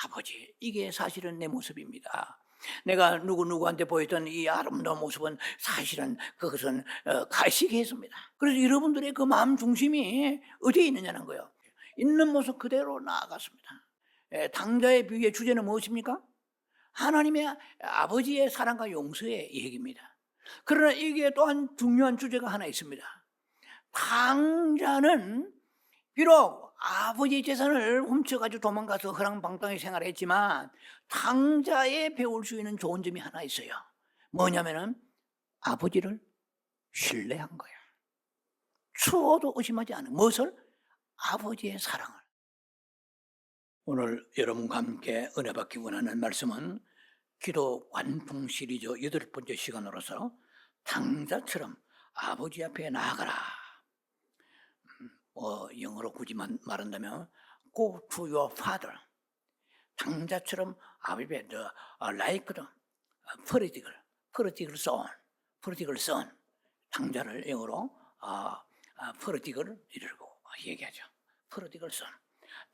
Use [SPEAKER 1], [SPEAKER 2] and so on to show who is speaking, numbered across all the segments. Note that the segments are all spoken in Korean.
[SPEAKER 1] 아버지, 이게 사실은 내 모습입니다. 내가 누구한테 보였던 이 아름다운 모습은 사실은 그것은 가시계였습니다. 그래서 여러분들의 그 마음 중심이 어디에 있느냐는 거예요. 있는 모습 그대로 나아갔습니다. 당자의 비유의 주제는 무엇입니까? 하나님의 아버지의 사랑과 용서의 얘기입니다. 그러나 이게 또한 중요한 주제가 하나 있습니다. 당자는 비록 아버지 재산을 훔쳐가지고 도망가서 허랑방탕하게 생활했지만 당자에 배울 수 있는 좋은 점이 하나 있어요. 뭐냐면은 아버지를 신뢰한 거예요. 추워도 의심하지 않은 무엇을? 아버지의 사랑을. 오늘 여러분과 함께 은혜 받기 원하는 말씀은 기도 관풍 시리즈 8번째 시간으로서 당자처럼 아버지 앞에 나아가라. 영어로 굳이 말한다면 Go to your father. 당자처럼 아버지 앞에 like the prodigal son. 당자를 영어로 prodigal 이라고 얘기하죠. prodigal son.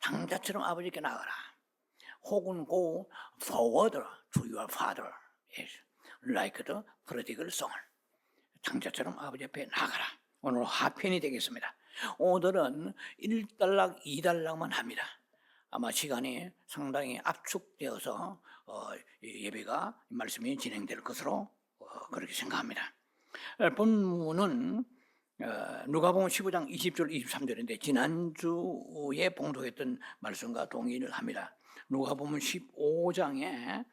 [SPEAKER 1] 당자처럼 아버지께 나가라. 혹은 go forward to your father. like the prodigal son. 당자처럼 아버지 앞에 나가라. 오늘 하편이 되겠습니다. 오늘은 1단락, 2단락만 합니다. 아마 시간이 상당히 압축되어서 예배가 말씀이 진행될 것으로 그렇게 생각합니다. 본문은 누가복음 15장 20절 23절인데 지난주에 봉독했던 말씀과 동의를 합니다. 누가복음 15장의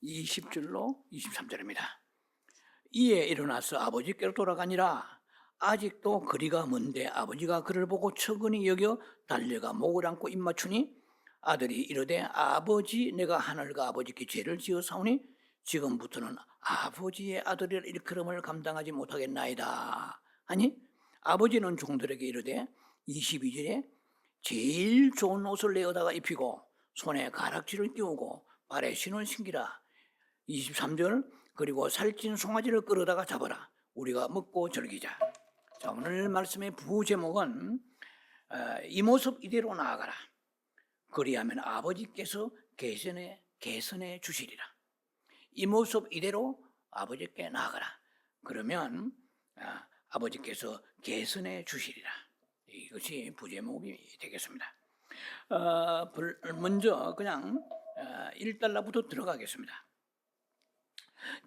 [SPEAKER 1] 20절로 23절입니다. 이에 일어나서 아버지께로 돌아가니라. 아직도 거리가 먼데 아버지가 그를 보고 측은히 여겨 달려가 목을 안고 입맞추니 아들이 이르되 아버지, 내가 하늘과 아버지께 죄를 지었사오니 지금부터는 아버지의 아들이라 일컬음을 감당하지 못하겠나이다 하니 아버지는 종들에게 이르되 22절에 제일 좋은 옷을 내어다가 입히고 손에 가락지를 끼우고 발에 신을 신기라. 23절 그리고 살찐 송아지를 끌어다가 잡아라. 우리가 먹고 즐기자. 자, 오늘 말씀의 부제목은 이 모습 이대로 나아가라. 그리하면 아버지께서 개선해 주시리라. 이 모습 이대로 아버지께 나아가라. 그러면 아버지께서 개선해 주시리라. 이것이 부제목이 되겠습니다. 먼저 그냥 1달러부터 들어가겠습니다.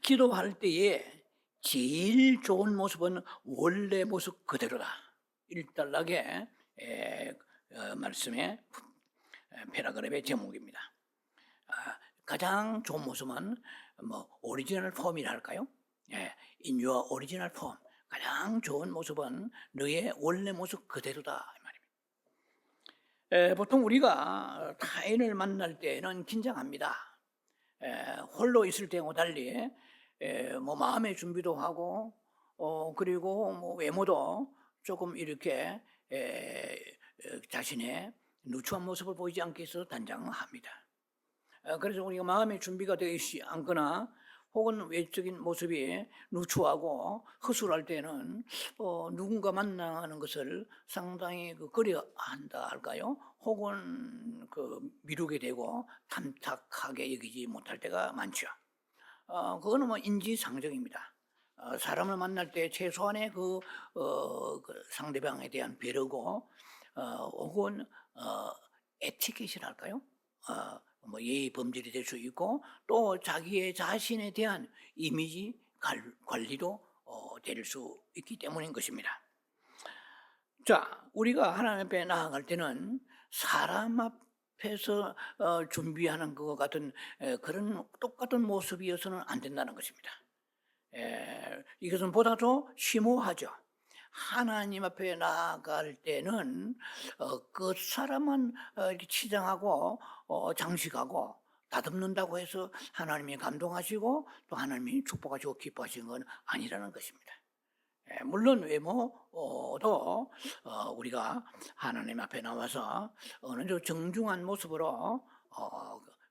[SPEAKER 1] 기도할 때에 제일 좋은 모습은 원래 모습 그대로다. 1단락의 말씀의 패러그래프의 제목입니다. 가장 좋은 모습은 오리지널 폼이라 할까요? In your original form. 가장 좋은 모습은 너의 원래 모습 그대로다 이 말입니다. 보통 우리가 타인을 만날 때는 긴장합니다. 홀로 있을 때와 달리 마음의 준비도 하고 그리고 외모도 조금 이렇게 자신의 누추한 모습을 보이지 않게 해서 단장합니다. 그래서 우리가 마음의 준비가 되어 있지 않거나 혹은 외적인 모습이 누추하고 허술할 때는 누군가 만나는 것을 상당히 꺼려한다 할까요? 혹은 미루게 되고 탐탁하게 여기지 못할 때가 많죠. 그거는 인지상정입니다. 사람을 만날 때 최소한의 그 상대방에 대한 배려고 혹은 에티켓이랄까요? 예의 범절이 될 수 있고 또 자기의 자신에 대한 이미지 관리도 될 수 있기 때문인 것입니다. 자, 우리가 하나님 앞에 나아갈 때는 사람 앞에서 준비하는 것 같은 그런 똑같은 모습이어서는 안 된다는 것입니다. 이것은 보다 더 심오하죠. 하나님 앞에 나아갈 때는 그 사람만 이렇게 치장하고 장식하고 다듬는다고 해서 하나님이 감동하시고 또 하나님이 축복하시고 기뻐하시는 건 아니라는 것입니다. 물론 외모도 우리가 하나님 앞에 나와서 어느 정도 정중한 모습으로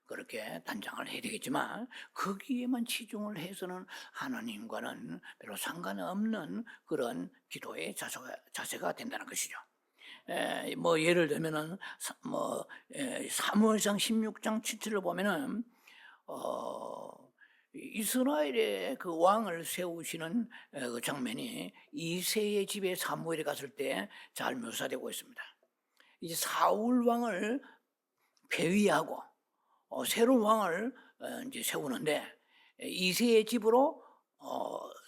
[SPEAKER 1] 그렇게 단장을 해야 되겠지만 거기에만 치중을 해서는 하나님과는 별로 상관없는 그런 기도의 자세가 된다는 것이죠. 뭐 예를 들면은 사무엘상 16장 7절을 보면은 이스라엘의 그 왕을 세우시는 그 장면이 이새의 집에 사무엘이 갔을 때 잘 묘사되고 있습니다. 이제 사울 왕을 폐위하고 새로운 왕을 이제 세우는데 이새의 집으로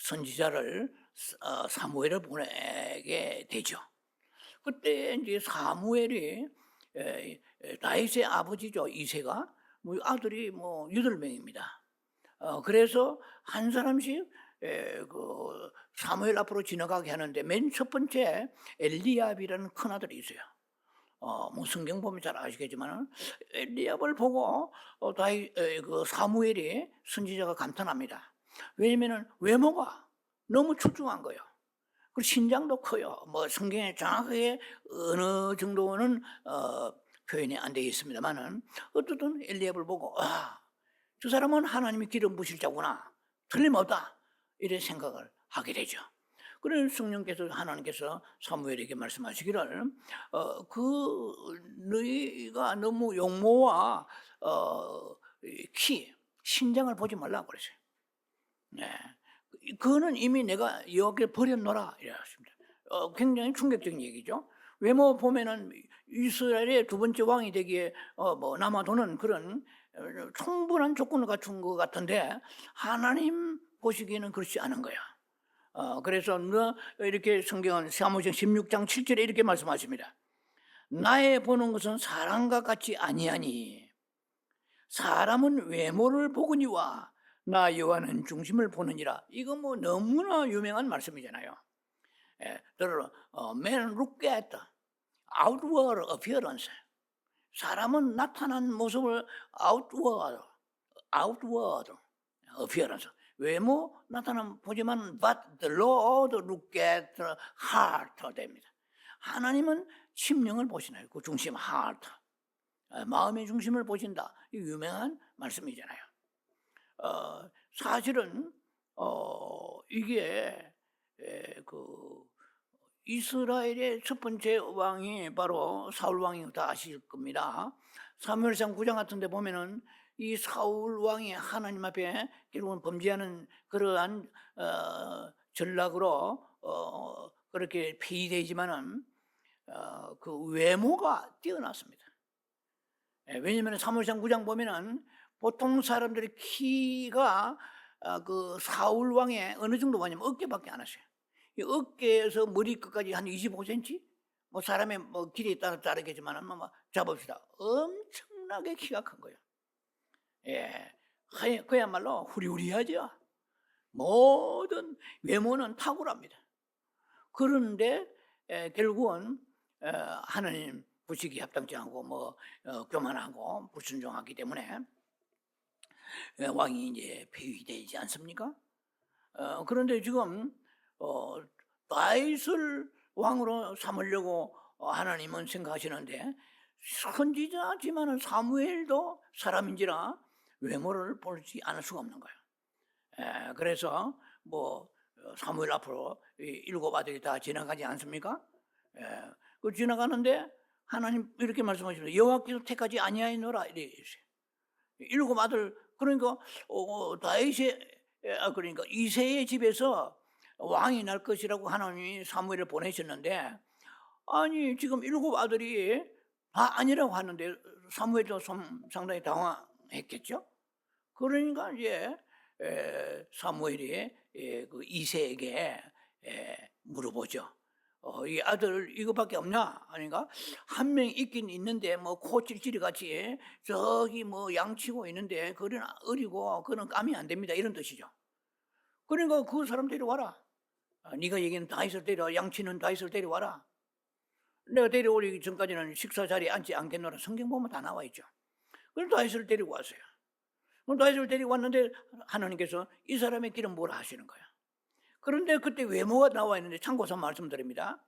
[SPEAKER 1] 선지자를 사무엘을 보내게 되죠. 그때 이제 사무엘이 다윗의 아버지죠. 이새가 아들이 8명입니다. 그래서 한 사람씩 그 사무엘 앞으로 지나가게 하는데 맨 첫 번째 엘리압이라는 큰 아들이 있어요. 성경 보면 잘 아시겠지만 엘리압을 보고 그 사무엘이 선지자가 감탄합니다. 왜냐면은 외모가 너무 출중한 거예요. 그리고 신장도 커요. 성경에 정확하게 어느 정도는 표현이 안 되어 있습니다만은 어쨌든 엘리압을 보고 저 사람은 하나님이 기름 부실 자구나. 틀림없다. 이런 생각을 하게 되죠. 그래서 성령께서 하나님께서 사무엘에게 말씀하시기를 너희가 너무 용모와 키, 신장을 보지 말라고 그랬어요. 네. 그거는 이미 내가 여기에 버렸노라 이랬습니다. 굉장히 충격적인 얘기죠. 외모 보면은 이스라엘의 두 번째 왕이 되기에 남아도는 그런 충분한 조건을 갖춘 것 같은데 하나님 보시기에는 그렇지 않은 거야. 그래서 이렇게 성경은 사무엘상 16장 7절에 이렇게 말씀하십니다. 나의 보는 것은 사람과 같지 아니하니 사람은 외모를 보거니와 나 여호와는 중심을 보느니라. 이거 너무나 유명한 말씀이잖아요. Man look at outward appearance. 사람은 나타난 모습을 outward appearance. 외모 나타나면 보지만 but the Lord look at the heart 됩니다. 하나님은 심령을 보시나요? 그 중심 heart. 마음의 중심을 보신다. 이 유명한 말씀이잖아요. 사실은 이게 그 이스라엘의 첫 번째 왕이 바로 사울 왕이 다 아실 겁니다. 사무엘상 9장 같은 데 보면은 이 사울 왕이 하나님 앞에 결국은 범죄하는 그러한 전락으로 그렇게 폐위되지만은 그 외모가 뛰어났습니다. 왜냐하면 사무엘상 9장 보면은 보통 사람들의 키가 그 사울 왕의 어느 정도 되냐면 어깨밖에 안 하셔요. 이 어깨에서 머리끝까지 한 25cm? 사람의 길이에 따라 다르겠지만 잡읍시다. 엄청나게 키가 큰 거예요. 그야말로 후리후리하죠. 모든 외모는 탁월합니다. 그런데 결국은 하나님 보시기 합당치 않고 교만하고 불순종하기 때문에 왕이 이제 폐위되지 않습니까? 그런데 지금 다윗을 왕으로 삼으려고 하나님은 생각하시는데 선지자지만은 사무엘도 사람인지라 외모를 보지 않을 수가 없는 거예요. 그래서 사무엘 앞으로 7 아들이 다 지나가지 않습니까? 그 지나가는데 하나님 이렇게 말씀하십니다. 여호와께서 택하지 아니하였노라 이래 있어요. 7 아들 그러니까 다윗의 그러니까 이새의 집에서 왕이 날 것이라고 하나님이 사무엘을 보내셨는데 아니 지금 7 아들이 다 아니라고 하는데 사무엘도 상당히 당황했겠죠. 그러니까 이제 사무엘이 그 이새에게 물어보죠. 이 아들 이거밖에 없냐? 아닌가? 한 명 있긴 있는데 코 찔찔이 같이 저기 양치고 있는데 그는 어리고 그는 감이 안 됩니다. 이런 뜻이죠. 그러니까 그 사람 데려와라. 네가 얘기하는 다윗을 데려와. 양치는 다윗을 데려와라. 내가 데려오기 전까지는 식사 자리에 앉지 않겠노라. 성경 보면 다 나와 있죠. 그래서 다윗을 데리고 왔어요. 그럼 다윗을 데리고 왔는데 하나님께서 이 사람의 길은 뭐라 하시는 거야. 그런데 그때 외모가 나와 있는데 참고서 말씀드립니다.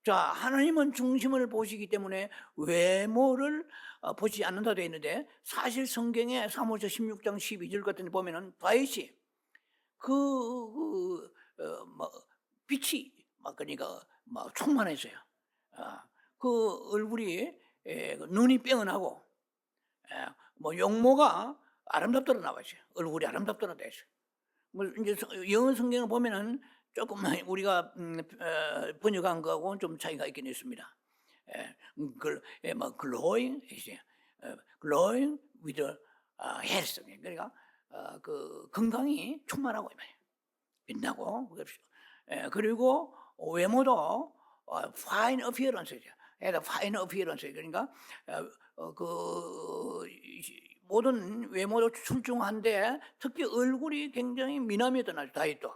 [SPEAKER 1] 자, 하나님은 중심을 보시기 때문에 외모를 보지 않는다 되어 있는데 사실 성경에 사무엘상 16장 12절 같은 데 보면은 다윗이 빛이 그러니까 충만했어요. 그 얼굴이 그 눈이 빼어나고 뭐 용모가 아름답더라 나와 있어요. 얼굴이 아름답더라 돼 있어요. 뭐 이제 영어 성경을 보면은 조금 우리가 번역한 거하고는 좀 차이가 있긴 있습니다. 뭐 glowing glowing with health, 그러니까 그 건강이 충만하고 빛나고 그리고 외모도 fine appearance죠. fine appearance, 그러니까 그 모든 외모도 출중한데 특히 얼굴이 굉장히 미남이었던 아주 다윗도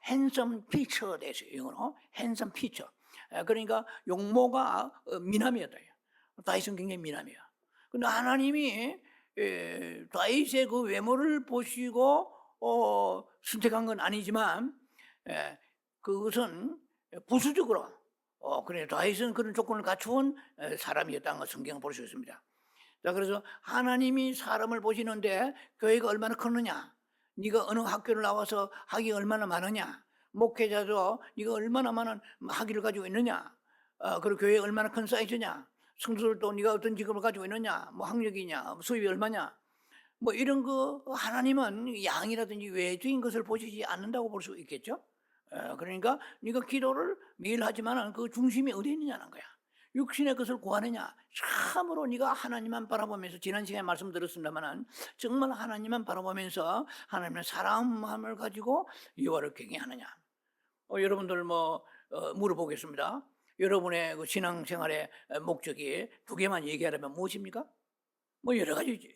[SPEAKER 1] handsome feature 됐어요. 영어로 handsome feature. 그러니까 용모가 미남이었다. 다윗은 굉장히 미남이야. 근데 하나님이 다윗의 그 외모를 보시고 선택한 건 아니지만 그것은 부수적으로 그래 다윗은 그런 조건을 갖추은 사람이었다는 걸 성경을 볼 수 있습니다. 자, 그래서 하나님이 사람을 보시는데 교회가 얼마나 크느냐, 네가 어느 학교를 나와서 학위가 얼마나 많으냐, 목회자도 네가 얼마나 많은 학위를 가지고 있느냐, 그리고 교회에 얼마나 큰 사이즈냐, 성도들도 네가 어떤 직업을 가지고 있느냐, 뭐 학력이냐, 수입이 얼마냐, 뭐 이런 거 하나님은 양이라든지 외적인 것을 보시지 않는다고 볼 수 있겠죠. 그러니까 네가 기도를 매일 하지만 그 중심이 어디 있느냐는 거야. 육신의 것을 구하느냐, 참으로 네가 하나님만 바라보면서, 지난 시간에 말씀드렸습니다만 정말 하나님만 바라보면서 하나님의 사랑함을 가지고 여호와를 경외하느냐. 여러분들 물어보겠습니다. 여러분의 그 신앙생활의 목적이 두 개만 얘기하려면 무엇입니까? 뭐 여러 가지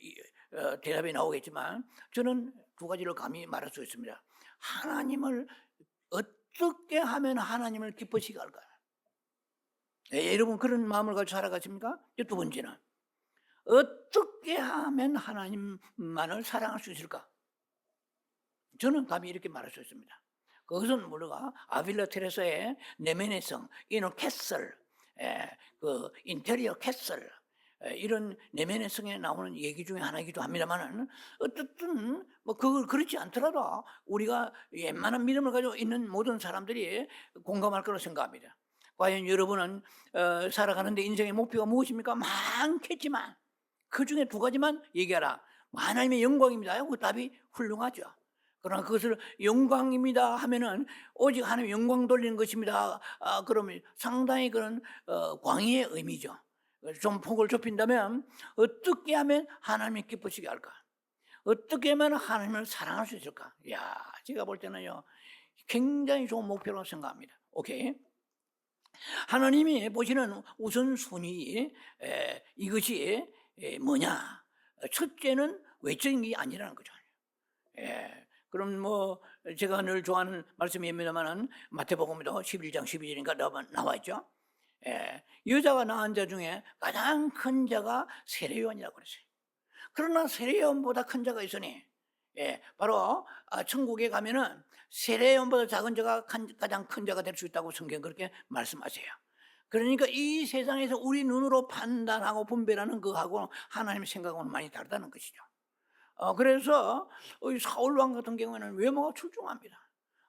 [SPEAKER 1] 대답이 나오겠지만 저는 두 가지를 감히 말할 수 있습니다. 하나님을 어떻게 하면 하나님을 기쁘시게 할까? 여러분 그런 마음을 가지고 살아가십니까? 두 번째는 어떻게 하면 하나님만을 사랑할 수 있을까? 저는 감히 이렇게 말할 수 있습니다. 그것은 우리가 아빌라 테레사의 내면의 성, 이너 캐슬, 그 인테리어 캐슬, 이런 내면의 성에 나오는 얘기 중에 하나이기도 합니다만은 어쨌든 뭐 그걸 그렇지 않더라도 우리가 웬만한 믿음을 가지고 있는 모든 사람들이 공감할 거라고 생각합니다. 과연 여러분은 살아가는데 인생의 목표가 무엇입니까? 많겠지만 그 중에 두 가지만 얘기하라. 하나님의 영광입니다. 그 답이 훌륭하죠. 그러나 그것을 영광입니다 하면은 오직 하나님의 영광 돌리는 것입니다. 그러면 상당히 그런 광의의 의미죠. 좀 폭을 좁힌다면 어떻게 하면 하나님이 기쁘시게 할까? 어떻게 하면 하나님을 사랑할 수 있을까? 야, 제가 볼 때는요 굉장히 좋은 목표라고 생각합니다. 오케이. 하나님이 보시는 우선순위 이것이 뭐냐? 첫째는 외적인 게 아니라는 거죠. 그럼 뭐 제가 늘 좋아하는 말씀입니다만은 마태복음에도 11장 12절인가 나와 있죠. 여자가 낳은 자 중에 가장 큰 자가 세례요한이라고 그랬어요. 그러나 세례요한보다 큰 자가 있으니 바로 천국에 가면은 세례요한보다 작은 자가 가장 큰 자가 될 수 있다고 성경 그렇게 말씀하세요. 그러니까 이 세상에서 우리 눈으로 판단하고 분별하는 그하고 하나님의 생각은 많이 다르다는 것이죠. 그래서 사울 왕 같은 경우에는 외모가 출중합니다.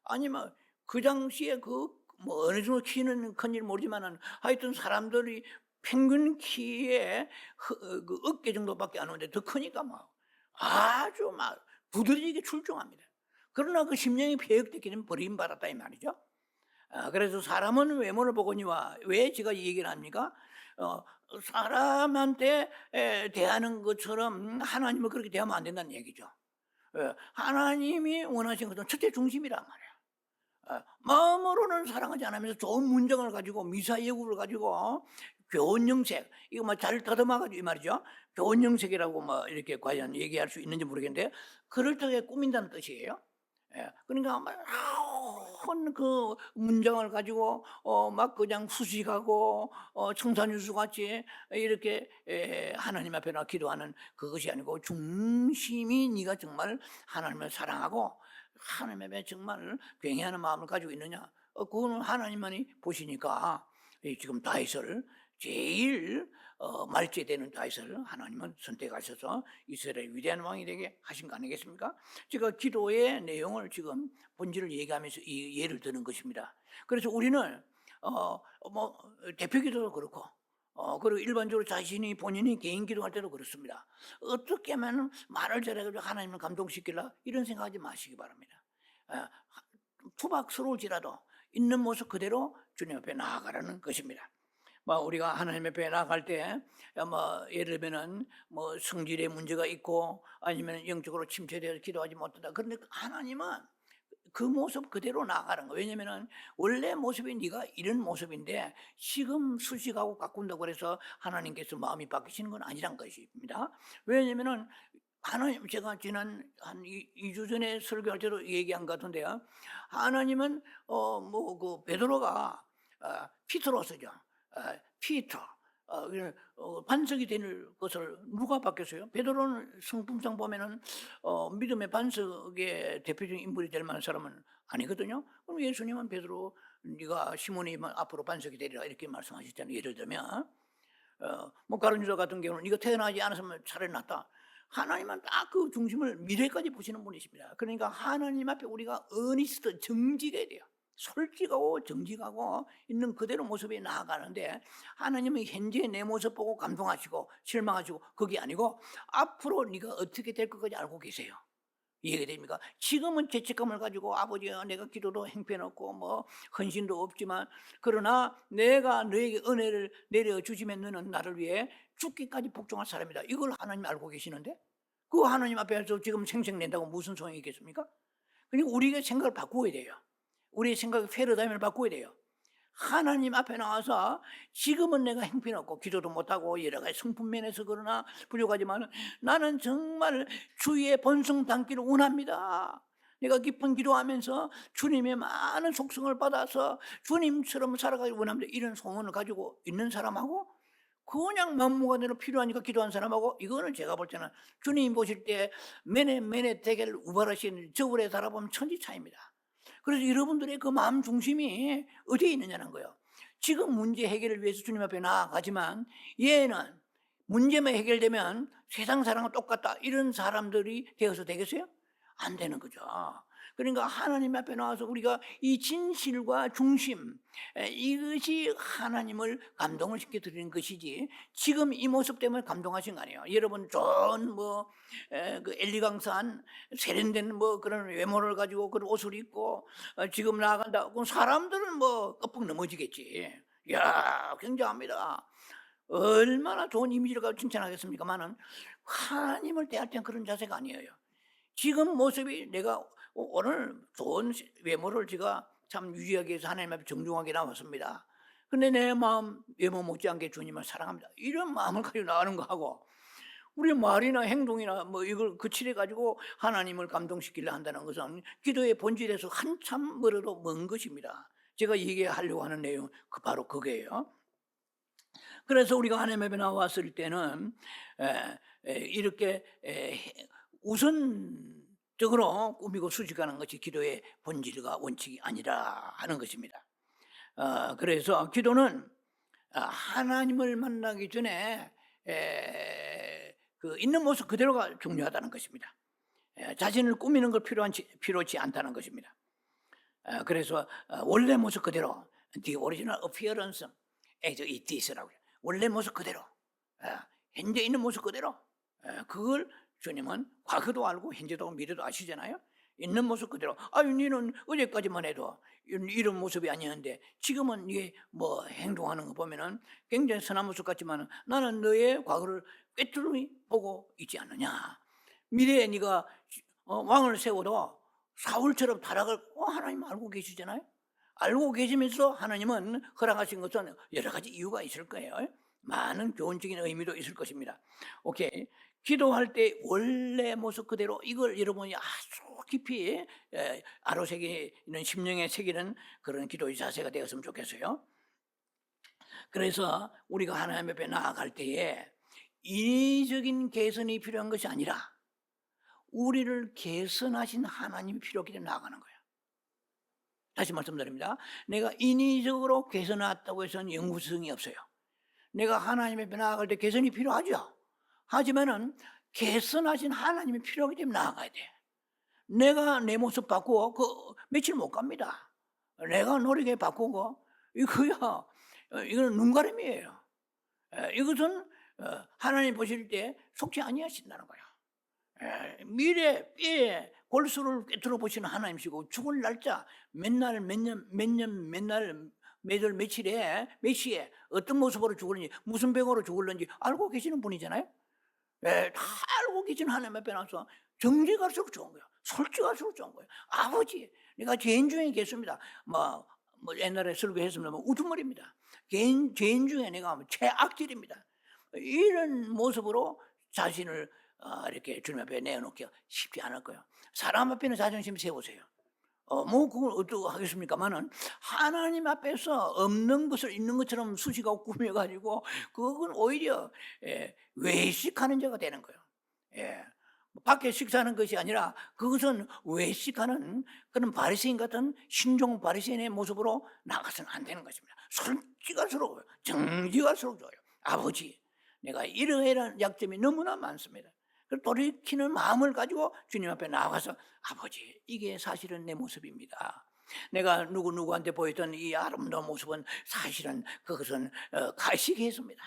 [SPEAKER 1] 아니면 그 당시에 뭐 어느 정도 키는 큰지 모르지만은 하여튼 사람들이 평균 키에 그 어깨 정도밖에 안 오는데 더 크니까 막 아주 막 두드러지게 출중합니다. 그러나 그 심령이 폐역됐기는 버림받았다 이 말이죠. 그래서 사람은 외모를 보거니와 왜 제가 이 얘기를 합니까? 사람한테 대하는 것처럼 하나님을 그렇게 대하면 안 된다는 얘기죠. 하나님이 원하신 것은 첫째 중심이란 말이에요. 마음으로는 사랑하지 않으면서 좋은 문장을 가지고 미사여구를 가지고 교훈영색, 이거 뭐 잘 더듬어가지고 이 말이죠. 교훈영색이라고 뭐 이렇게 과연 얘기할 수 있는지 모르겠는데 그럴듯하게 꾸민다는 뜻이에요. 그러니까 그 문장을 가지고 막 그냥 수식하고 청산유수 같이 이렇게 하나님 앞에 나 기도하는 그것이 아니고 중심이 네가 정말 하나님을 사랑하고 하나님 앞에 정말 굉해하는 마음을 가지고 있느냐, 그거는 하나님만이 보시니까 지금 다윗을 제일 말제되는 다윗을 하나님은 선택하셔서 이스라엘 위대한 왕이 되게 하신 거 아니겠습니까? 제가 기도의 내용을 지금 본질을 얘기하면서 이 예를 드는 것입니다. 그래서 우리는 뭐 대표 기도도 그렇고 그리고 일반적으로 자신이 본인이 개인 기도할 때도 그렇습니다. 어떻게 하면 말을 잘해가지고 하나님을 감동시킬라 이런 생각하지 마시기 바랍니다. 투박스러울지라도 있는 모습 그대로 주님 앞에 나아가라는 것입니다. 뭐 우리가 하나님 앞에 나아갈 때 뭐 예를 들면은 뭐 성질에 문제가 있고 아니면 영적으로 침체되어서 기도하지 못한다. 그런데 하나님은 그 모습 그대로 나아가는 거예요. 왜냐면은 원래 모습이 네가 이런 모습인데 지금 수식하고 가꾼다고 그래서 하나님께서 마음이 바뀌시는 건 아니란 것입니다. 왜냐면은 하나님, 제가 지난 한 2주 전에 설교할 때도 얘기한 것 같은데요. 하나님은 뭐 그 베드로가 피트로스죠. 피터 반석이 될 것을 누가 바뀌었어요? 베드로는 성품상 보면은 믿음의 반석의 대표적인 인물이 될 만한 사람은 아니거든요. 그럼 예수님은 베드로 네가 시몬이 앞으로 반석이 되리라 이렇게 말씀하셨잖아요. 예를 들면 뭐 가룟유다 같은 경우는 네가 태어나지 않았으면 차라리 낫다. 하나님은 딱 그 중심을 미래까지 보시는 분이십니다. 그러니까 하나님 앞에 우리가 어니스트 정직해야 돼요. 솔직하고 정직하고 있는 그대로 모습이 나아가는데 하나님은 현재 내 모습 보고 감동하시고 실망하시고 그게 아니고 앞으로 네가 어떻게 될 것까지 알고 계세요. 이해가 됩니까? 지금은 죄책감을 가지고 아버지야 내가 기도도 형편없고 뭐 헌신도 없지만 그러나 내가 너에게 은혜를 내려주시면 너는 나를 위해 죽기까지 복종할 사람이다. 이걸 하나님 알고 계시는데 그 하나님 앞에서 지금 생색낸다고 무슨 소용이 있겠습니까? 그러니까 우리가 생각을 바꾸어야 돼요. 우리의 생각의 패러다임을 바꿔야 돼요. 하나님 앞에 나와서 지금은 내가 형편없고 기도도 못하고 여러 가지 성품 면에서 그러나 부족하지만 나는 정말 주의 본성 담기를 원합니다. 내가 기쁜 기도하면서 주님의 많은 속성을 받아서 주님처럼 살아가기를 원합니다. 이런 소원을 가지고 있는 사람하고 그냥 막무가내로 필요하니까 기도한 사람하고 이거는 제가 볼 때는 주님 보실 때 매네 대결 우발하신 저울에 달아보면 천지 차이입니다. 그래서 여러분들의 그 마음 중심이 어디에 있느냐는 거예요. 지금 문제 해결을 위해서 주님 앞에 나아가지만 얘는 문제만 해결되면 세상 사람과 똑같다 이런 사람들이 되어서 되겠어요? 안 되는 거죠. 그러니까 하나님 앞에 나와서 우리가 이 진실과 중심 이것이 하나님을 감동을 시켜드리는 것이지 지금 이 모습 때문에 감동하신 거 아니에요. 여러분 좋은 그 엘리강산 세련된 뭐 그런 외모를 가지고 그런 옷을 입고 지금 나아간다. 그럼 사람들은 뭐 껍벅 넘어지겠지. 야 굉장합니다. 얼마나 좋은 이미지를 가지고 칭찬하겠습니까만은 하나님을 대할 때는 그런 자세가 아니에요. 지금 모습이 내가 오늘 좋은 외모를 제가 참 유지하기 위해서 하나님 앞에 정중하게 나왔습니다. 근데 내 마음 외모 못지않게 주님을 사랑합니다. 이런 마음을 가지고 나가는 거하고 우리 말이나 행동이나 뭐 이걸 거칠해 가지고 하나님을 감동시키려 한다는 것은 기도의 본질에서 한참 멀어도 먼 것입니다. 제가 얘기하려고 하는 내용 바로 그거예요. 그래서 우리가 하나님 앞에 나왔을 때는 이렇게 우선적으로 꾸미고 수직하는 것이 기도의 본질과 원칙이 아니라 하는 것입니다. 그래서 기도는 하나님을 만나기 전에 그 있는 모습 그대로가 중요하다는 것입니다. 자신을 꾸미는 걸 필요치 않다는 것입니다. 그래서 원래 모습 그대로 The original appearance as it is라고 해요. 원래 모습 그대로 현재 있는 모습 그대로 그걸 주님은 과거도 알고 현재도 미래도 아시잖아요. 있는 모습 그대로 너는 어제까지만 해도 이런 모습이 아니었는데 지금은 네뭐 행동하는 거 보면은 굉장히 선한 모습 같지만 나는 너의 과거를 꿰뚫이 보고 있지 않느냐. 미래에 네가 왕을 세워도 사울처럼 타락을 하나님 알고 계시잖아요. 알고 계시면서 하나님은 허락하신 것은 여러 가지 이유가 있을 거예요. 많은 교훈적인 의미도 있을 것입니다. 오케이. 기도할 때 원래 모습 그대로 이걸 여러분이 아주 깊이 아로새기는 심령에 새기는 그런 기도의 자세가 되었으면 좋겠어요. 그래서 우리가 하나님 앞에 나아갈 때에 인위적인 개선이 필요한 것이 아니라 우리를 개선하신 하나님이 필요하기 때문에 나아가는 거예요. 다시 말씀드립니다. 내가 인위적으로 개선했다고 해서는 영구성이 없어요. 내가 하나님 앞에 나아갈 때 개선이 필요하죠. 하지만은 개선하신 하나님이 필요하기 때문에 나아가야 돼. 내가 내 모습 바꾸고 며칠 못 갑니다. 내가 노력해 바꾸고 이거야. 이거는 눈가림이에요. 이것은 하나님 보실 때 속지 아니하신다는 거야. 미래 뼈에 골수를 꿰뚫어 보시는 하나님이시고 죽을 날짜 몇날 몇날 매절 며칠에 몇 시에 어떤 모습으로 죽을는지 무슨 병으로 죽을는지 알고 계시는 분이잖아요. 다 알고 계신 하나님 앞에 나서 정직할수록 좋은 거예요. 솔직할수록 좋은 거예요. 아버지, 내가 죄인 중에 있겠습니다. 뭐 옛날에 설교했습니다. 우두머리입니다. 죄인 중에 내가 최악질입니다. 이런 모습으로 자신을 이렇게 주님 앞에 내어놓기 쉽지 않을 거예요. 사람 앞에는 자존심 세우세요. 그걸 어떡하겠습니까만은 하나님 앞에서 없는 것을 있는 것처럼 수식하고 꾸며가지고 그건 오히려 외식하는 자가 되는 거예요. 밖에 식사하는 것이 아니라 그것은 외식하는 그런 바리새인 같은 신종 바리새인의 모습으로 나가서는 안 되는 것입니다. 솔직할수록 정직할수록 좋아요. 아버지, 내가 이러이러한 약점이 너무나 많습니다. 돌이키는 마음을 가지고 주님 앞에 나가서 아버지, 이게 사실은 내 모습입니다. 내가 누구한테 보였던 이 아름다운 모습은 사실은 그것은 가식했습니다.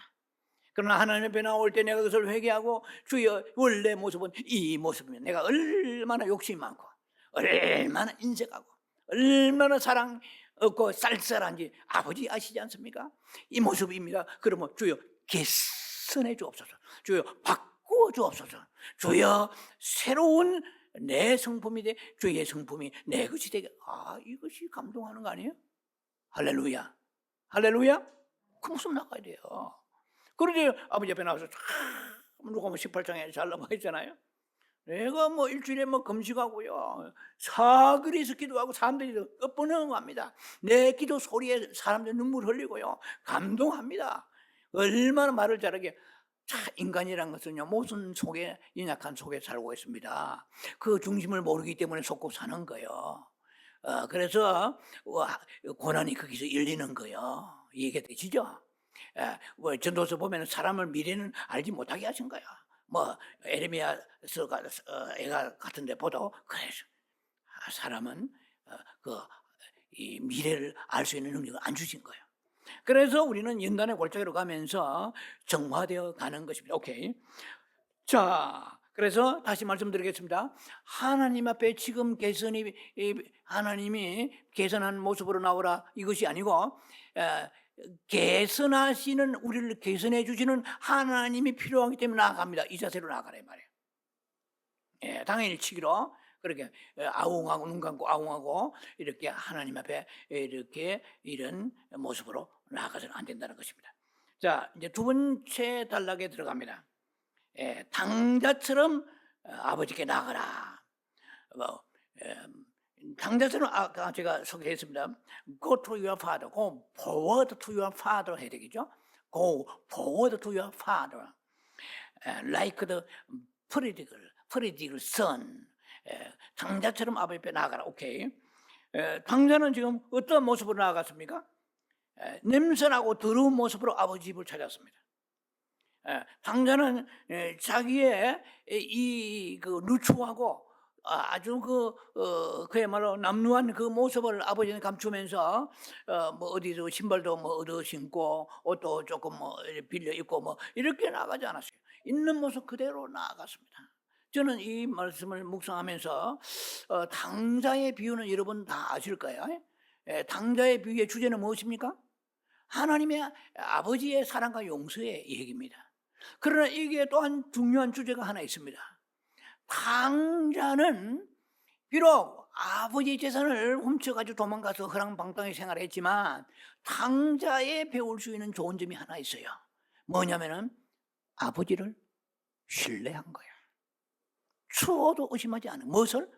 [SPEAKER 1] 그러나 하나님 앞에 나올 때 내가 그것을 회개하고 주여 원래 모습은 이 모습입니다. 내가 얼마나 욕심이 많고 얼마나 인색하고 얼마나 사랑 없고 쌀쌀한지 아버지 아시지 않습니까? 이 모습입니다. 그러면 주여 개선해 주옵소서. 주여 바꾸어 주옵소서. 주여 새로운 내 성품이 돼 주의 성품이 내 것이 되게 이것이 감동하는 거 아니에요? 할렐루야. 할렐루야. 그 모습 나가야 돼요. 그런데 아버지 앞에 나와서 누가 18장에 잘 나와 있잖아요. 내가 일주일에 금식하고요 사그리서 기도하고 사람들이 뻔뻔합니다. 내 기도 소리에 사람들 눈물 흘리고요 감동합니다. 얼마나 말을 잘하게. 인간이란 것은요 모순 속에 연약한 속에 살고 있습니다. 그 중심을 모르기 때문에 속고 사는 거예요. 그래서 고난이 거기서 열리는 거예요. 이해가 되시죠? 전도서 보면 사람을 미래는 알지 못하게 하신 거야. 에레미야서가 애가 같은데 보도 그래서 사람은 이 미래를 알 수 있는 능력을 안 주신 거예요. 그래서 우리는 연단의 골짜기로 가면서 정화되어 가는 것입니다. 오케이. 자, 그래서 다시 말씀드리겠습니다. 하나님 앞에 지금 하나님이 개선한 모습으로 나오라 이것이 아니고 개선하시는 우리를 개선해 주시는 하나님이 필요하기 때문에 나아갑니다. 이 자세로 나아가라 이 말이에요. 당연히 치기로 그렇게 아웅하고 눈 감고 아웅하고 이렇게 하나님 앞에 이렇게 이런 모습으로 나아가서는 안 된다는 것입니다. 자, 이제 두 번째 단락에 들어갑니다. 당자처럼 아버지께 나아가라. 당자처럼 아까 제가 소개했습니다. Go to your father, go forward to your father 해야 되겠죠? Go forward to your father, like the prodigal son. 당자처럼 아버지 앞에 나아가라. 오케이. 당자는 지금 어떤 모습으로 나아갔습니까? 냄새나고 더러운 모습으로 아버지 집을 찾았습니다. 당자는 자기의 누추하고 아주 그야말로 남루한 그 모습을 아버지는 감추면서 어디서 신발도 얻어 신고 옷도 조금 빌려 입고 이렇게 나가지 않았어요. 있는 모습 그대로 나아갔습니다. 저는 이 말씀을 묵상하면서 당자의 비유는 여러분 다 아실 거예요. 당자의 비유의 주제는 무엇입니까? 하나님의 아버지의 사랑과 용서의 얘기입니다. 그러나 이게 또한 중요한 주제가 하나 있습니다. 당자는 비록 아버지의 재산을 훔쳐가지고 도망가서 허랑방탕하게 생활했지만 당자에 배울 수 있는 좋은 점이 하나 있어요. 뭐냐면은 아버지를 신뢰한 거예요. 추워도 의심하지 않은 무엇을?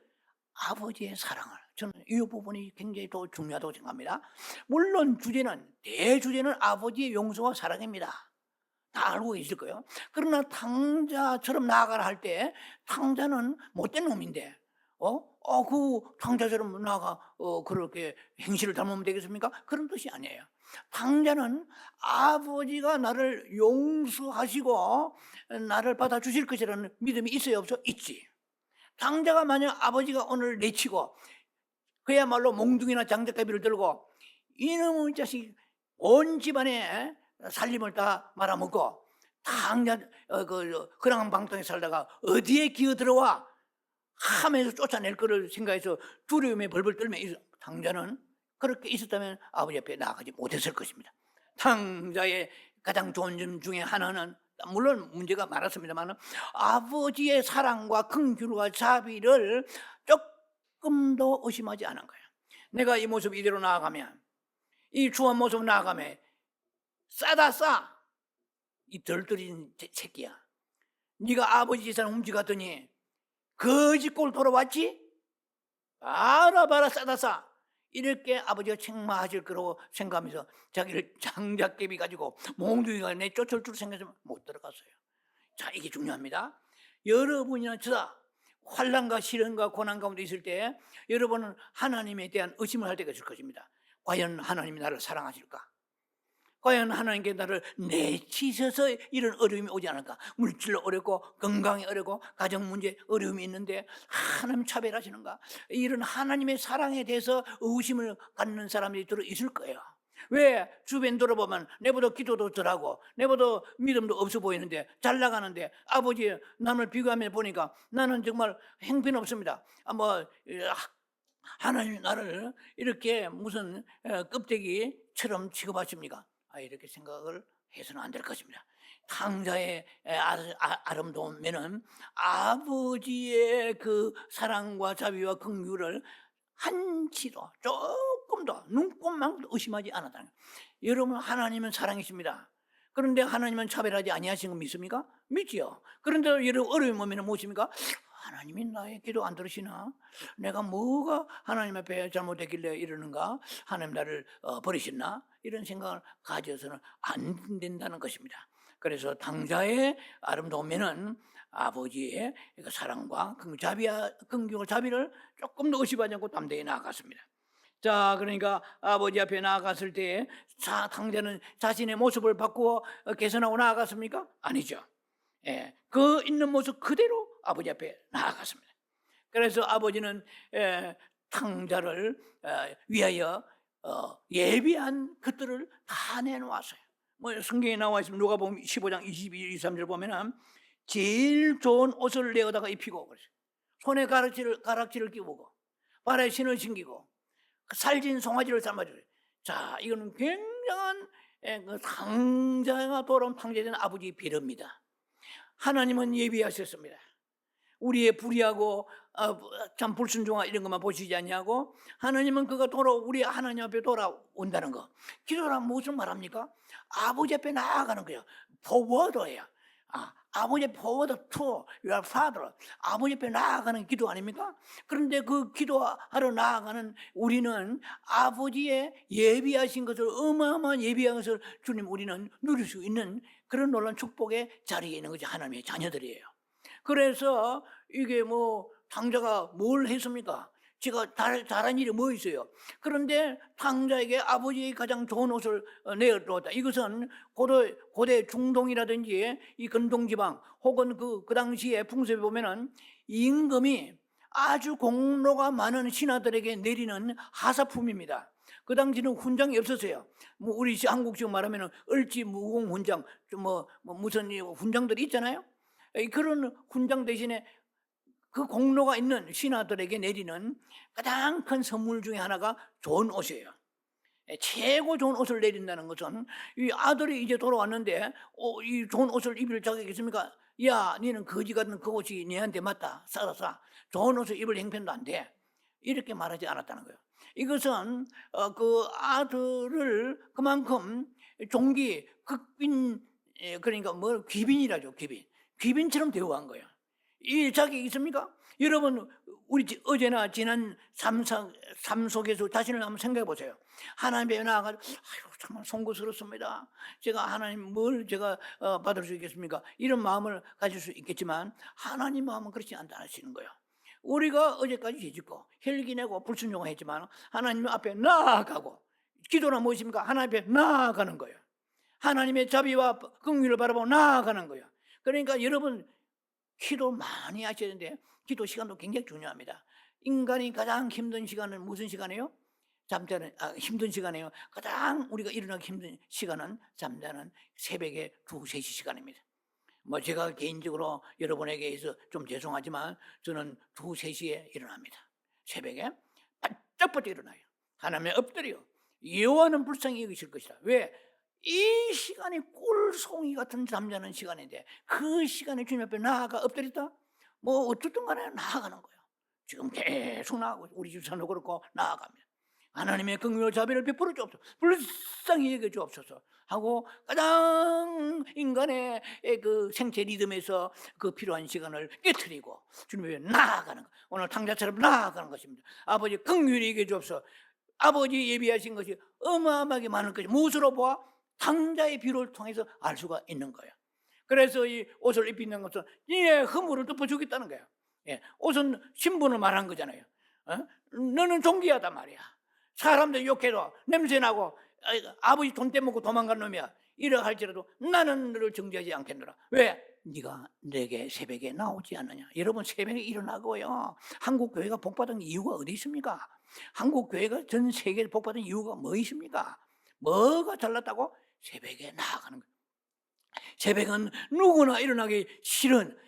[SPEAKER 1] 아버지의 사랑을. 저는 이 부분이 굉장히 더 중요하다고 생각합니다. 물론 대주제는 아버지의 용서와 사랑입니다. 다 알고 계실 거예요. 그러나 당자처럼 나아가라 할 때 당자는 못된 놈인데 그 당자처럼 나아가 그렇게 행실을 닮으면 되겠습니까? 그런 뜻이 아니에요. 당자는 아버지가 나를 용서하시고 나를 받아주실 것이라는 믿음이 있어요 없어? 있지. 당자가 만약 아버지가 오늘 내치고 그야말로 몽둥이나 장작가비를 들고 이놈의 자식 온 집안의 살림을 다 말아먹고 당장 그랑방탕에 살다가 어디에 기어들어와 하면서 쫓아낼 거를 생각해서 두려움에 벌벌 떨며 당자는 그렇게 있었다면 아버지 앞에 나아가지 못했을 것입니다. 당자의 가장 좋은 점 중에 하나는 물론 문제가 많았습니다만 아버지의 사랑과 긍휼과 자비를 조금도 의심하지 않은 거예요. 내가 이 모습 이대로 나아가면, 이 추한 모습 나아가면 싸다 싸, 이 덜떨인 새끼야, 네가 아버지 재산을 훔쳐갔더니 거지꼴 돌아왔지? 알아봐라 싸다 싸, 이렇게 아버지가 책망하실 거라고 생각하면서 자기를 장작개비 가지고 몽둥이가 내쫓을 줄 생각해서 못 들어갔어요. 자, 이게 중요합니다. 여러분이나 저다 환난과 시련과 고난 가운데 있을 때 여러분은 하나님에 대한 의심을 할 때가 있을 것입니다. 과연 하나님이 나를 사랑하실까? 과연 하나님께 나를 내치셔서 이런 어려움이 오지 않을까? 물질로 어렵고 건강이 어렵고 가정 문제 어려움이 있는데 하나님 차별하시는가? 이런 하나님의 사랑에 대해서 의심을 갖는 사람들이 들어 있을 거예요. 왜? 주변 돌아보면 내보다 기도도 덜하고 내보다 믿음도 없어 보이는데 잘 나가는데 아버지 남을 비교하며 보니까 나는 정말 형편없습니다. 하나님이 나를 이렇게 무슨 껍데기처럼 취급하십니까? 이렇게 생각을 해서는 안 될 것입니다. 당자의 아름다운 면은 아버지의 그 사랑과 자비와 긍휼을 한치도 조금도 눈꼽만도 의심하지 않았다는 거예요. 여러분, 하나님은 사랑이십니다. 그런데 하나님은 차별하지 아니하신 거 믿습니까? 믿지요. 그런데 여러분 어려움이 오면 무엇입니까? 하나님이 나의 기도 안 들으시나? 내가 뭐가 하나님 앞에 잘못했길래 이러는가? 하나님 나를 버리셨나? 이런 생각을 가져서는 안 된다는 것입니다. 그래서 당자의 아름다운 면은 아버지의 사랑과 긍휼과 자비를 조금 더 의심하지 않고 담대히 나아갔습니다. 자, 그러니까 아버지 앞에 나아갔을 때 당자는 자신의 모습을 바꾸어 개선하고 나아갔습니까? 아니죠. 예, 그 있는 모습 그대로 아버지 앞에 나아갔습니다. 그래서 아버지는 탕자를 위하여 예비한 것들을 다 내놓았어요. 성경에 나와 있으면 누가복음 15장 22, 23절 보면은 제일 좋은 옷을 내어다가 입히고 그랬어요. 손에 가락지를 끼우고 발에 신을 신기고 살진 송아지를 삶아줘요. 자, 이거는 굉장한 탕자가 돌아온 탕자된 아버지의 배려입니다. 하나님은 예비하셨습니다. 우리의 불의하고 참 불순종하 이런 것만 보시지 않냐고, 하나님은 그가 우리 하나님 앞에 돌아온다는 거. 기도란 무엇을 말합니까? 아버지 앞에 나아가는 거예요. forward예요. 아버지 forward to your father. 아버지 앞에 나아가는 기도 아닙니까? 그런데 그 기도하러 나아가는 우리는 아버지의 예비하신 것을, 어마어마한 예비한 것을 주님 우리는 누릴 수 있는 그런 놀라운 축복의 자리에 있는 것이 하나님의 자녀들이에요. 그래서 이게 당자가 뭘 했습니까? 제가 잘한 일이 뭐 있어요? 그런데 당자에게 아버지의 가장 좋은 옷을 내어놓았다. 이것은 고대 중동이라든지 이 근동지방 혹은 그 당시에 풍습에 보면은 임금이 아주 공로가 많은 신하들에게 내리는 하사품입니다. 그 당시는 훈장이 없었어요. 우리 한국식 말하면은 을지 무공 훈장, 무슨 훈장들이 있잖아요. 그런 훈장 대신에 그 공로가 있는 신하들에게 내리는 가장 큰 선물 중에 하나가 좋은 옷이에요. 최고 좋은 옷을 내린다는 것은 이 아들이 이제 돌아왔는데 이 좋은 옷을 입을 자격이 있습니까? 야, 너는 거지 같은 그 옷이 너한테 맞다. 싸. 좋은 옷을 입을 형편도 안 돼. 이렇게 말하지 않았다는 거예요. 이것은 그 아들을 그만큼 종기 극빈, 그러니까 귀빈이라죠. 귀빈처럼 대우한 거예요. 이 자격이 있습니까? 여러분, 우리 어제나 지난 삶 속에서 자신을 한번 생각해 보세요. 하나님께 나아가서 정말 송구스럽습니다. 제가 하나님 뭘 제가 받을 수 있겠습니까? 이런 마음을 가질 수 있겠지만 하나님 마음은 그렇지 않다는 거예요. 우리가 어제까지 죄짓고 혈기내고 불순종했지만 하나님 앞에 나아가고, 기도는 무엇입니까? 하나님 앞에 나아가는 거예요. 하나님의 자비와 긍휼을 바라보고 나아가는 거예요. 그러니까 여러분, 기도 많이 하셔야 되는데 기도 시간도 굉장히 중요합니다. 인간이 가장 힘든 시간은 무슨 시간이에요? 잠자는 힘든 시간이에요. 가장 우리가 일어나기 힘든 시간은 잠자는 새벽에 2, 3시 시간입니다. 뭐 제가 개인적으로 여러분에게서 좀 죄송하지만 저는 2, 3시에 일어납니다. 새벽에 바짝바짝 일어나요. 하나님의 엎드려 여호와는 불쌍히 여기실 것이다. 왜? 이 시간이 꿀송이 같은 잠자는 시간인데 그 시간에 주님 앞에 나아가 엎드렸다? 뭐 어쨌든 간에 나아가는 거예요. 지금 계속 나아가고 우리 집사도 그렇고 나아갑니다. 하나님의 긍휼과 자비를 베풀어 주옵소서. 불쌍히 여겨 주옵소서 하고 가장 인간의 그 생체 리듬에서 그 필요한 시간을 깨트리고 주님의 나아가는 것. 오늘 탕자처럼 나아가는 것입니다. 아버지 긍휼히 여겨 주옵소서. 아버지 예비하신 것이 어마어마하게 많은 것이 무엇으로 보아? 탕자의 비를 통해서 알 수가 있는 거예요. 그래서 이 옷을 입히는 것은 이의 허물을 덮어주겠다는 거예요. 예, 옷은 신분을 말한 거잖아요. 너는 존귀하단 말이야. 사람들 욕해도 냄새나고 아버지 돈 떼먹고 도망간 놈이야. 이러 할지라도 나는 너를 정죄하지 않겠노라. 왜? 네가 내게 새벽에 나오지 않느냐. 여러분 새벽에 일어나고요. 한국 교회가 복받은 이유가 어디 있습니까? 한국 교회가 전 세계에 복받은 이유가 뭐 있습니까? 뭐가 잘났다고? 새벽에 나아가는 거예요. 새벽은 누구나 일어나기 싫은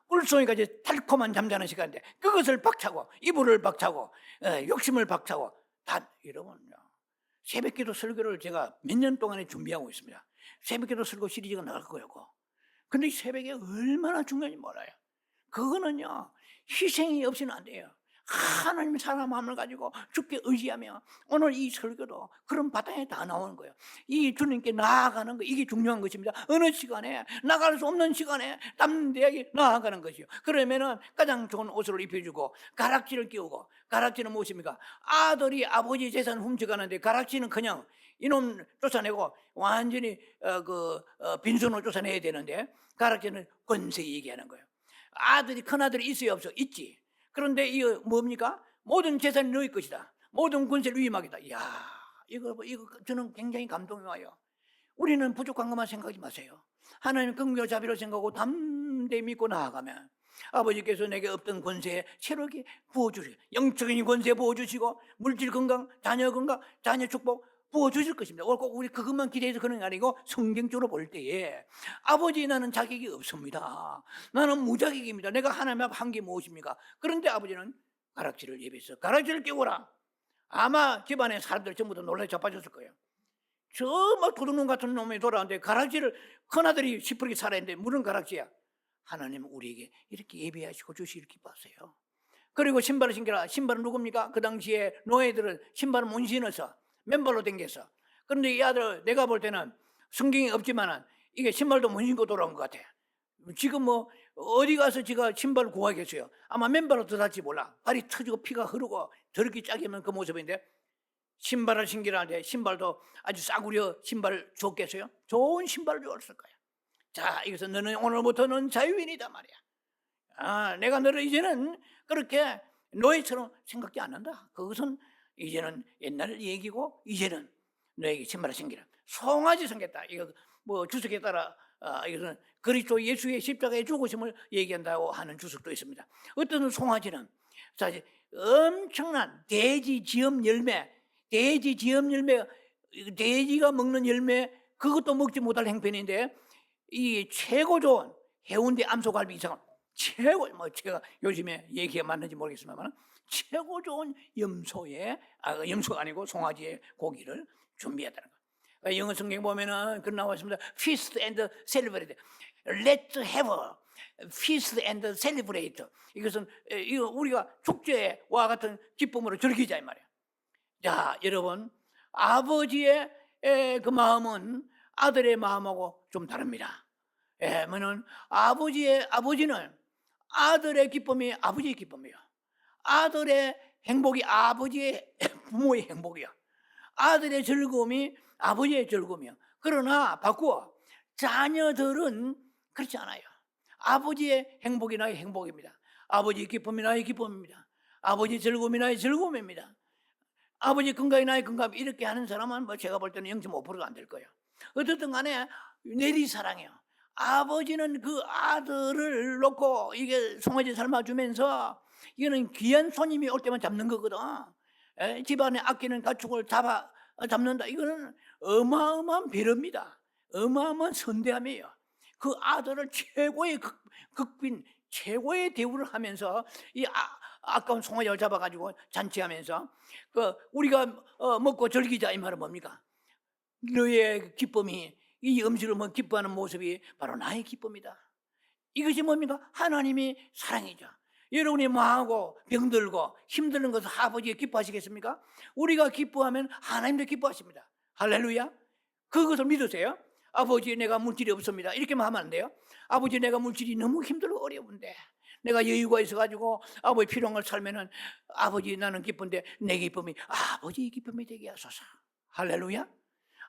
[SPEAKER 1] 꿀송이까지 달콤한 잠자는 시간인데 그것을 박차고 이불을 박차고 욕심을 박차고 다 여러분요. 새벽기도 설교를 제가 몇 년 동안에 준비하고 있습니다. 새벽기도 설교 시리즈가 나갈 거고. 근데 이 새벽에 얼마나 중요한지 몰라요. 그거는요 희생이 없이는 안 돼요. 하나님 사람 마음을 가지고 주께 의지하며 오늘 이 설교도 그런 바탕에 다 나오는 거예요. 이 주님께 나아가는 거 이게 중요한 것입니다. 어느 시간에 나갈 수 없는 시간에 담대하게 나아가는 것이요. 그러면은 가장 좋은 옷을 입혀주고 가락지를 끼우고 가락지는 무엇입니까? 아들이 아버지 재산 훔쳐가는데 가락지는 그냥 이놈 쫓아내고 완전히 빈손으로 쫓아내야 되는데 가락지는 권세 얘기하는 거예요. 아들이 큰아들이 있어요 없어? 있지. 그런데 이거 뭡니까? 모든 재산이 너희 것이다. 모든 권세를 위임하겠다. 이야, 이거 저는 굉장히 감동이 와요. 우리는 부족한 것만 생각하지 마세요. 하나님 긍휼 자비로 생각하고 담대히 믿고 나아가면 아버지께서 내게 없던 권세 새롭게 부어주세요. 영적인 권세 부어주시고 물질 건강, 자녀 건강, 자녀 축복 부어주실 것입니다. 꼭 우리 그것만 기대해서 그런 게 아니고 성경적으로 볼 때에 아버지 나는 자격이 없습니다. 나는 무자격입니다. 내가 하나님 앞 한 게 무엇입니까? 그런데 아버지는 가락지를 예비해서 가락지를 끼워라. 아마 집안에 사람들 전부 다 놀라 자빠졌을 거예요. 저 막 도둑놈 같은 놈이 돌아오는데 가락지를 큰아들이 시퍼렇게 살아있는데 무슨 가락지야? 하나님 우리에게 이렇게 예비하시고 주시길 기뻐하세요. 그리고 신발을 신겨라. 신발은 누굽니까? 그 당시에 노예들은 신발을 못 신어서 맨발로 댕겼어. 그런데 이 아들 내가 볼 때는 성경이 없지만은 이게 신발도 못 신고 돌아온 것 같아. 지금 뭐 어디 가서 제가 신발을 구하겠어요? 아마 맨발로 들어갈지 몰라. 발이 터지고 피가 흐르고 더럽게 짜기면 그 모습인데 신발을 신기라는데 신발도 아주 싸구려 신발을 줬겠어요? 좋은 신발을 줬을 거야. 자, 이것은 너는 오늘부터는 자유인이다 말이야. 내가 너를 이제는 그렇게 노예처럼 생각지 않는다. 그것은 이제는 옛날 얘기고 이제는 너에게 신발을 신기라. 송아지 생겼다. 이거 뭐 주석에 따라 이것은 그리스도 예수의 십자가의 죽으심을 얘기한다고 하는 주석도 있습니다. 어떤 송아지는 사실 엄청난 돼지 지엄 열매, 돼지가 먹는 열매 그것도 먹지 못할 행편인데 이 최고 좋은 해운대 암소갈비 이상은 최고 뭐 제가 요즘에 얘기가 맞는지 모르겠습니다만 최고 좋은 염소가 아니고 송아지의 고기를 준비했다는 거. 영어 성경 보면은 그 나와 있습니다. Feast and celebrate. Let's have a feast and celebrate. 이것은 이거 우리가 축제와 같은 기쁨으로 즐기자 이 말이야. 자, 여러분 아버지의 그 마음은 아들의 마음하고 좀 다릅니다. 뭐는 아버지는 아들의 기쁨이 아버지의 기쁨이에요. 아들의 행복이 아버지의 부모의 행복이야. 아들의 즐거움이 아버지의 즐거움이야. 그러나 바꾸어 자녀들은 그렇지 않아요. 아버지의 행복이 나의 행복입니다. 아버지의 기쁨이 나의 기쁨입니다. 아버지의 즐거움이 나의 즐거움입니다. 아버지 건강이 나의 건강 이렇게 하는 사람은 뭐 제가 볼 때는 0.5%도 안 될 거예요. 어떻든 간에 내리사랑해요. 아버지는 그 아들을 놓고 이게 송아지 삶아주면서 이거는 귀한 손님이 올 때만 잡는 거거든. 집안에 아끼는 가축을 잡는다. 이거는 어마어마한 배려입니다. 어마어마한 선대함이에요. 그 아들을 최고의 극빈, 최고의 대우를 하면서 이 아까운 송아지를 잡아가지고 잔치하면서 우리가 먹고 즐기자 이 말은 뭡니까? 너의 기쁨이, 이 음식을 먹고 기뻐하는 모습이 바로 나의 기쁨이다. 이것이 뭡니까? 하나님의 사랑이죠. 여러분이 망하고 병들고 힘드는 것을 아버지가 기뻐하시겠습니까? 우리가 기뻐하면 하나님도 기뻐하십니다. 할렐루야. 그것을 믿으세요. 아버지, 내가 물질이 없습니다, 이렇게만 하면 안 돼요. 아버지, 내가 물질이 너무 힘들고 어려운데 내가 여유가 있어가지고 아버지 필요한 걸 살면은 아버지, 나는 기쁜데 내 기쁨이 아버지의 기쁨이 되게 하소서. 할렐루야.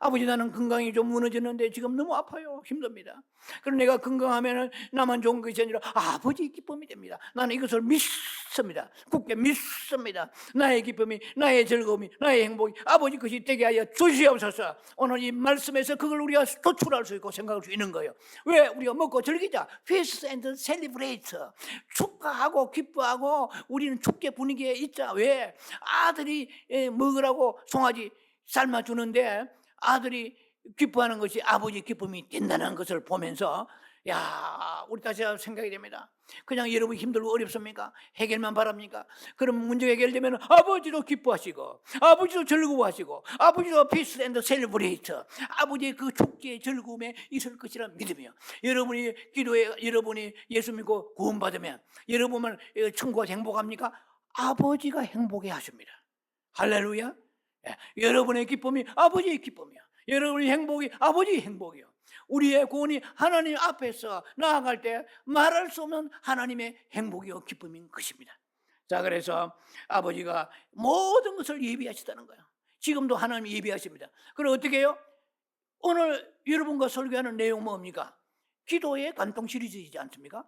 [SPEAKER 1] 아버지, 나는 건강이 좀 무너졌는데 지금 너무 아파요. 힘듭니다. 그럼 내가 건강하면 나만 좋은 것이 아니라 아버지의 기쁨이 됩니다. 나는 이것을 믿습니다. 굳게 믿습니다. 나의 기쁨이, 나의 즐거움이, 나의 행복이 아버지 것이 되게 하여 주시옵소서. 오늘 이 말씀에서 그걸 우리가 도출할 수 있고 생각할 수 있는 거예요. 왜? 우리가 먹고 즐기자. Feast and celebrate. 축하하고 기뻐하고 우리는 축제 분위기에 있자. 왜? 아들이 먹으라고 송아지 삶아주는데 아들이 기뻐하는 것이 아버지 기쁨이 된다는 것을 보면서 야, 우리 다시 생각이 됩니다. 그냥 여러분 힘들고 어렵습니까? 해결만 바랍니까? 그럼 문제 해결되면 아버지도 기뻐하시고 아버지도 즐거워하시고 아버지도 peace and celebrate, 아버지의 그 축제의 즐거움에 있을 것이라 믿으며 여러분이 기도에 여러분이 예수 믿고 구원받으면 여러분은 천국에서 행복합니까? 아버지가 행복해 하십니다. 할렐루야. 여러분의 기쁨이 아버지의 기쁨이야. 여러분의 행복이 아버지의 행복이요. 우리의 구원이 하나님 앞에서 나아갈 때 말할 수 없는 하나님의 행복이요 기쁨인 것입니다. 자, 그래서 아버지가 모든 것을 예비하시다는 거예요. 지금도 하나님이 예비하십니다. 그럼 어떻게 해요? 오늘 여러분과 설교하는 내용 뭡니까? 기도의 간통 시리즈이지 않습니까?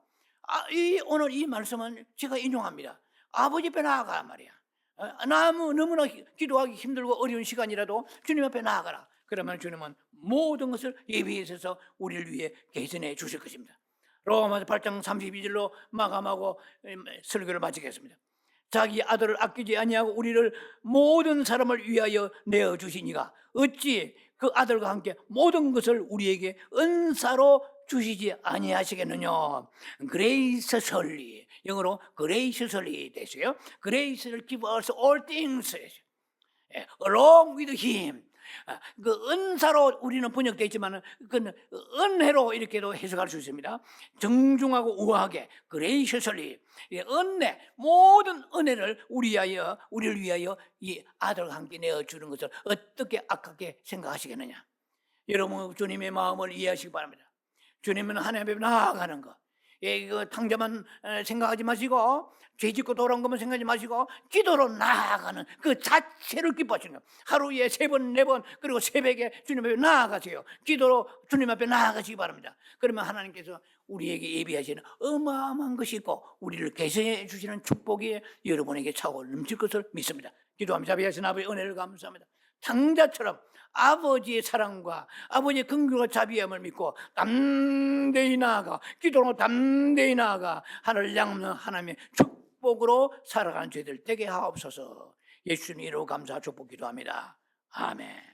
[SPEAKER 1] 오늘 이 말씀은 제가 인용합니다. 아버지 앞에 나아가란 말이야. 너무나 기도하기 힘들고 어려운 시간이라도 주님 앞에 나아가라. 그러면 주님은 모든 것을 예비해서 우리를 위해 개선해 주실 것입니다. 로마서 8장 32절로 마감하고 설교를 마치겠습니다. 자기 아들을 아끼지 아니하고 우리를 모든 사람을 위하여 내어주시니가 어찌 그 아들과 함께 모든 것을 우리에게 은사로 주시지 아니하시겠느냐. graciously, 영어로 graciously 되세요. graciously give us all things along with him. 그 은사로 우리는 번역되어 있지만 그 은혜로 이렇게도 해석할 수 있습니다. 정중하고 우아하게 graciously, 은혜, 모든 은혜를 우리를 위하여 이 아들과 함께 내어주는 것을 어떻게 아깝게 생각하시겠느냐. 여러분, 주님의 마음을 이해하시기 바랍니다. 주님은 하나님 앞에 나아가는 것, 이거 당자만 생각하지 마시고 죄짓고 돌아온 것만 생각하지 마시고 기도로 나아가는 그 자체를 기뻐하시는 거예요. 하루에 3번, 4번 그리고 새벽에 주님 앞에 나아가세요. 기도로 주님 앞에 나아가시기 바랍니다. 그러면 하나님께서 우리에게 예비하시는 어마어마한 것이 있고 우리를 개선해 주시는 축복이 여러분에게 차고 넘칠 것을 믿습니다. 기도합니다. 자비하신 아버지, 은혜를 감사합니다. 당자처럼 아버지의 사랑과 아버지의 긍휼과 자비함을 믿고 담대히 나아가, 기도로 담대히 나아가 하늘을 향하는 하나님의 축복으로 살아가는 저희들 되게 하옵소서. 예수님 이름으로 감사 축복 기도합니다. 아멘.